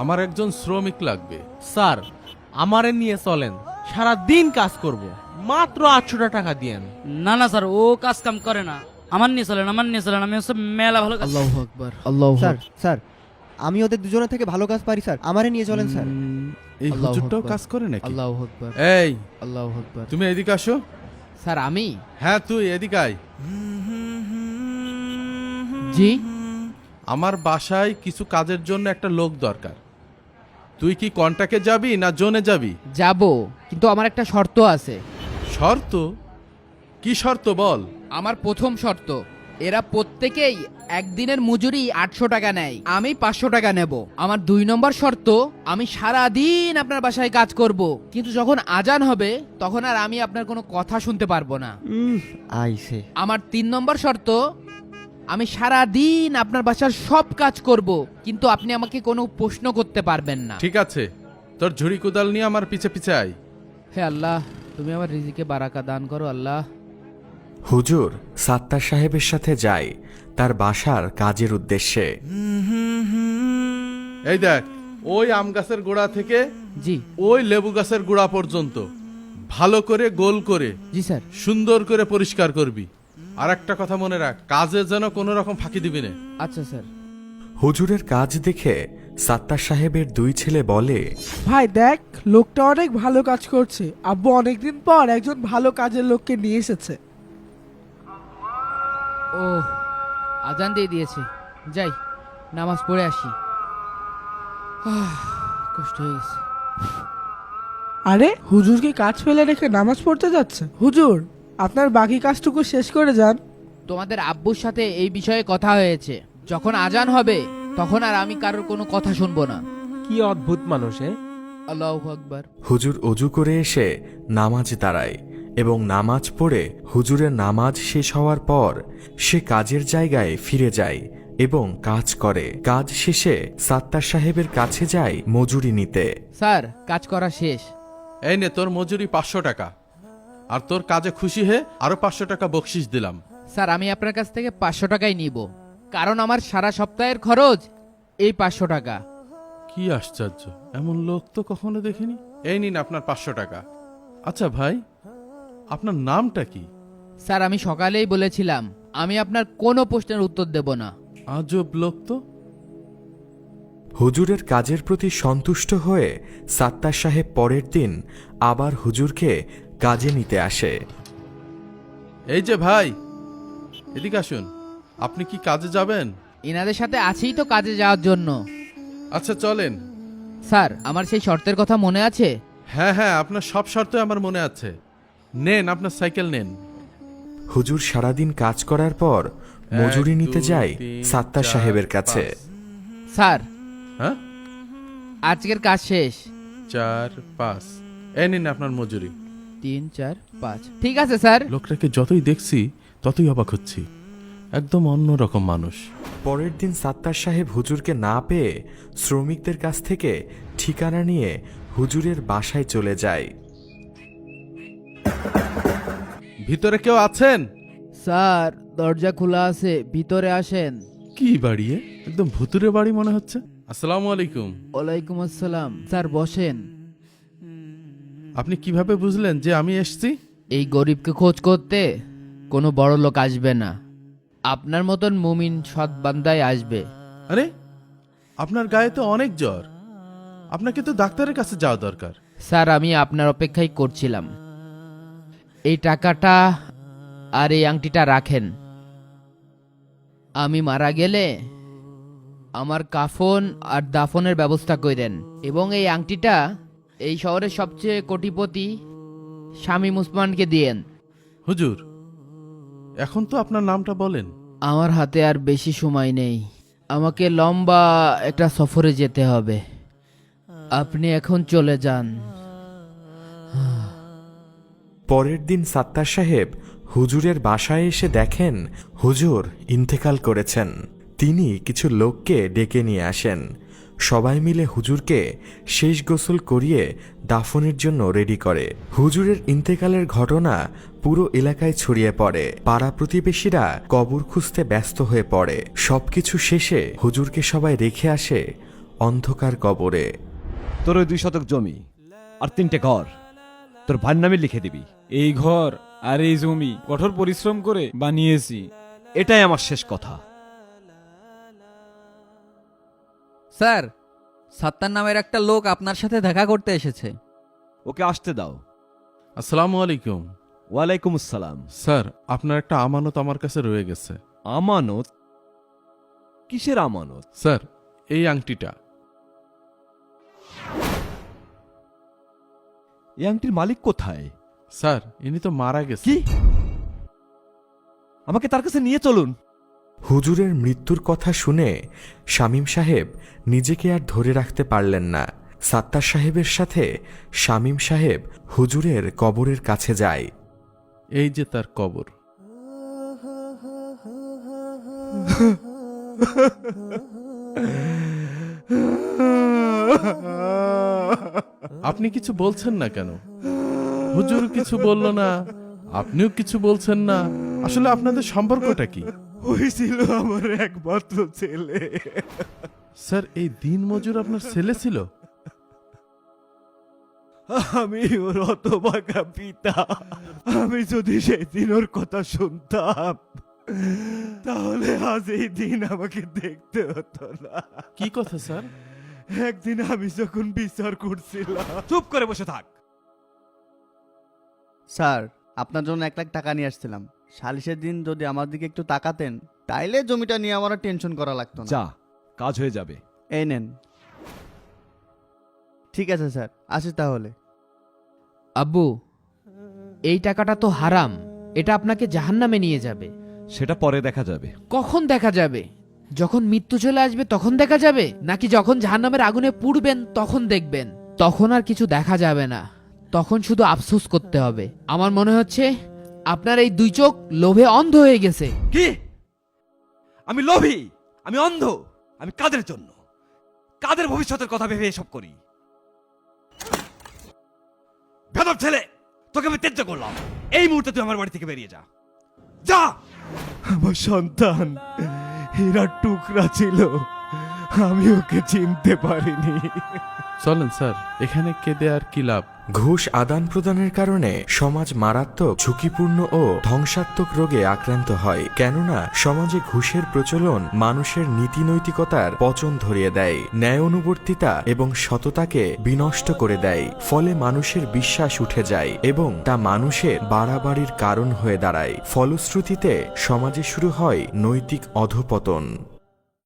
আমার একজন শ্রমিক লাগবে। স্যার আমারে নিয়ে চলেন, সারা দিন কাজ করব, মাত্র 800 টাকা দিয়েন। না না স্যার, ও কাজ কাম করে না। আমার নিয়ে চলেন, আমার নিয়ে চলেন, আমি হচ্ছে মেলা ভালো কাজ। আল্লাহু আকবার, আল্লাহু স্যার স্যার আমি ওদের দুজনের থেকে ভালো কাজ পারি স্যার, আমারে নিয়ে চলেন স্যার। এই আল্লাহু হুজুরটাও আকবার। কাজ করে নাকি? আল্লাহু আকবার, এই আল্লাহু আকবার। তুমি এদিকে আসো। স্যার আমি? হ্যাঁ তুই এদিকে আয়। জি আমার বাসায় কিছু কাজের জন্য একটা লোক দরকার। তুই কি কন্ট্রাক্টে যাবি না জোনে যাবি? যাব, কিন্তু আমার একটা শর্ত আছে। শর্ত? কি শর্ত বল? আমার প্রথম শর্ত, এরা প্রত্যেকেই একদিনের মজুরি 800 টাকা নেয়, আমি 500 টাকা নেব। আমার 2 নম্বর শর্ত, আমি সারা দিন আপনার বাসায় কাজ করব, কিন্তু যখন আজান হবে তখন আর আমি আপনার কোনো কথা শুনতে পারবো না। আইসে আমার 3 নম্বর শর্ত, আমি সারা দিন আপনার বাসার সব কাজ করব, কিন্তু আপনি আমাকে কোনো প্রশ্ন করতে পারবেন না। ঠিক আছে, তোর ঝুড়ি কোদাল নিয়ে আমার পিছে পিছে আয়। হে আল্লাহ, তুমি আমার রিজিকে বারাকা দান করো আল্লাহ। হুজুর সাত্তার সাহেবের সাথে যায় তার বাসার কাজের উদ্দেশ্যে। এই দেখ, ওই আম গাছের গোড়া থেকে জি ওই লেবু গাছের গোড়া পর্যন্ত ভালো করে গোল করে জি স্যার। সুন্দর করে পরিষ্কার করবি। আর একটা কথা মনে রাখ, কাজে যেন কোনো রকম ফাঁকি দিবি না। আচ্ছা স্যার। হুজুরের কাজ দেখে সাত্তার সাহেবের 2 ছেলে বলে, ভাই দেখ, লোকটা অনেক ভালো কাজ করছে। আব্বু অনেকদিন পর একজন ভালো কাজের লোককে নিয়ে এসেছে। ও আজান দিয়ে দিয়েছে, যাই নামাজ পড়ে আসি। কষ্ট হয়ে গেছে। আরে হুজুর কি কাজ ফেলে রেখে নামাজ পড়তে যাচ্ছে? হুজুর আপনার বাকি কাজটুকু শেষ করে যান। তোমাদের আব্বুর সাথে এই বিষয়ে কথা হয়েছে, যখন আজান হবে তখন আর আমি কারোর কোনো কথা শুনবো না। কি অদ্ভুত মানুষ! আল্লাহু আকবার। হুজুর অজু করে এসে নামাজ দাঁড়ায় এবং নামাজ পড়ে হুজুরের নামাজ শেষ হওয়ার পর সে কাজের জায়গায় ফিরে যায় এবং কাজ করে। কাজ শেষে সাত্তার সাহেবের কাছে যায় মজুরি নিতে। স্যার কাজ করা শেষ। এই নে তোর মজুরি 500 টাকা, আর তোর কাজে খুশি হয়ে আরো 500 টাকা বকশিস দিলাম। স্যার আমি আপনার কাছ থেকে 500 টাকাই নিব, কারণ আমার সারা সপ্তাহের খরচ এই 500 টাকা। কি আশ্চর্য, এমন লোক তো কখনো দেখিনি। এই নিন আপনার 500 টাকা। আচ্ছা ভাই, আপনার নামটা কি? স্যার আমি সকালেই বলেছিলাম আমি আপনার কোনো প্রশ্নের উত্তর দেব না। আজব লোক তো। হুজুরের কাজের প্রতি সন্তুষ্ট হয়ে সাত্তার সাহেব পরের দিন আবার হুজুরকে কাজে নিতে আসে। এই যে ভাই, এদিকে আসুন। আপনি কি কাজে যাবেন? ইনাদের সাথে আছেই তো কাজে যাওয়ার জন্য। আচ্ছা চলেন। স্যার আমার সেই শর্তের কথা মনে আছে? হ্যাঁ হ্যাঁ, আপনার সব শর্ত আমার মনে আছে। নেন আপনার সাইকেল নেন। হুজুর সারাদিন কাজ করার পর মজুরি নিতে যায় সাত্তার সাহেবের কাছে। স্যার হ্যাঁ, আজকের কাজ শেষ। 4 5, এই নিন আপনার মজুরি। 3 4 5, ঠিক আছে স্যার। লোকটাকে যতই দেখছি ততই অবাক হচ্ছি, একদম অন্যরকম মানুষ। পরের দিন সাত্তার সাহেব হুজুরকে না পেয়ে শ্রমিকদের কাছ থেকে ঠিকানা নিয়ে হুজুরের বাসায় চলে যায়। ভিতরে কেউ আছেন? স্যার দরজা খোলা আছে, ভিতরে আসেন। কি বাড়ি এ? একদম ভুতুরে বাড়ি মনে হচ্ছে। আসসালামু আলাইকুম। ওয়ালাইকুম আসসালাম। স্যার বসেন। আপনি কিভাবে বুঝলেন যে আমি এসেছি? এই গরিবকে খোঁজ করতে কোনো বড় লোক আসবে না, আপনার মতন মুমিন সৎ বান্দাই আসবে। আরে, আপনার গায়ে তো অনেক জ্বর, আপনাকে তো ডাক্তারের কাছে যাওয়া দরকার। স্যার আমি আপনার অপেক্ষাই করছিলাম। এই টাকাটা আর এই আংটিটা রাখেন। আমি মারা গেলে আমার কাফন আর দাফনের ব্যবস্থা করেন, এবং এই আংটিটা এই শহরের সবচেয়ে কোটিপতি শামীম উসমানকে দিয়েন। হুজুর, এখন তো আপনার নামটা বলেন। আমার হাতে আর বেশি সময় নেই, আমাকে লম্বা একটা সফরে যেতে হবে। আপনি এখন চলে যান। পরের দিন সাত্তার সাহেব হুজুরের বাসায় এসে দেখেন হুজুর ইন্তেকাল করেছেন। তিনি কিছু লোককে ডেকে নিয়ে আসেন। সবাই মিলে হুজুরকে শেষ গোসল করিয়ে দাফনের জন্য রেডি করে। হুজুরের ইন্তেকালের ঘটনা পুরো এলাকায় ছড়িয়ে পড়ে। পাড়া প্রতিবেশীরা কবর খুঁজতে ব্যস্ত হয়ে পড়ে। সবকিছু শেষে হুজুরকে সবাই রেখে আসে অন্ধকার কবরে। তোর ওই 2 শতক জমি আর 3টে ঘর তোর ভাইয়ের নামে লিখে দিবি। এই ঘর আর এই জমি কঠোর পরিশ্রম করে বানিয়েছি। এটাই আমার শেষ কথা। স্যার, সাত্তার নামের একটা লোক আপনার সাথে দেখা করতে এসেছে। ওকে আসতে দাও। আসসালামু আলাইকুম। ওয়ালাইকুম আসসালাম। স্যার, আপনার একটা আমানত আমার কাছে রয়ে গেছে। আমানত? কিসের আমানত? স্যার, এই আংটিটা। এই আংটির মালিক কোথায়? স্যার, ইনি তো মারা গেছে। কি? আমাকে তার কাছে নিয়ে চলুন। হুজুরের মৃত্যুর কথা শুনে শামীম সাহেব নিজেকে আর ধরে রাখতে পারলেন না। সাত্তার সাহেবের সাথে শামীম সাহেব হুজুরের কবরের কাছে যায়। এই যে তার কবর। আপনি কিছু বলছেন না কেন? হুজুর কিছু বলল না, আপনিও কিছু বলছেন না। আসলে আপনাদের সম্পর্কটা কি? ওই ছিল আমার একমাত্র ছেলে। স্যার, এই দিন মজুর আপনার ছেলে ছিল? আমি ওর হতভাগা পিতা। আমি যদি সেদিন ওর কথা শুনতাম তাহলে আজ এই দিন আমাকে দেখতে হতো না। কি কথা স্যার? একদিন আমি যখন বিচার করছিলাম। চুপ করে বসে থাক। স্যার, আপনার জন্য 1 লাখ টাকা নিয়ে আসছিলাম। সালিশের দিন যদি আমার দিকে একটু তাকাতেন, তাইলে জমিটা নিয়ে আমার আর টেনশন করা লাগতো না। যা, কাজ হয়ে যাবে। এই নেন। ঠিক আছে স্যার, আসি তাহলে। আব্বু, এই টাকাটা তো হারাম, এটা আপনাকে জাহান্নামে নিয়ে যাবে। সেটা পরে দেখা যাবে। কখন দেখা যাবে? যখন মৃত্যু চলে আসবে তখন দেখা যাবে, নাকি যখন জাহান্নামের আগুনে পুড়বেন তখন দেখবেন? তখন আর কিছু দেখা যাবে না, তখন শুধু আফসোস করতে হবে। আমার মনে হচ্ছে আপনার এই 2 চোখ লোভে অন্ধ হয়ে গেছে। কি? আমি লোভী? আমি অন্ধ? আমি কাদের জন্য, কাদের ভবিষ্যতের কথা ভেবে এসব করি? বেদব ছেলে, তোকে আমি ত্যায্য করলাম। এই মুহূর্তে তুই আমার বাড়ি থেকে বেরিয়ে যা। যা। আমার সন্তান হীরার টুকরা ছিল, আমি ওকে চিনতে পারিনি। চলেন স্যার, এখানে কেঁদে আর কি লাভ? ঘুষ আদান প্রদানের কারণে সমাজ মারাত্মক, ঝুঁকিপূর্ণ ও ধ্বংসাত্মক রোগে আক্রান্ত হয়। কেননা সমাজে ঘুষের প্রচলন মানুষের নীতি নৈতিকতার পচন ধরিয়ে দেয়, ন্যায় অনুবর্তিতা এবং সততাকে বিনষ্ট করে দেয়। ফলে মানুষের বিশ্বাস উঠে যায় এবং তা মানুষের বাড়াবাড়ির কারণ হয়ে দাঁড়ায়। ফলশ্রুতিতে সমাজে শুরু হয় নৈতিক অধঃপতন।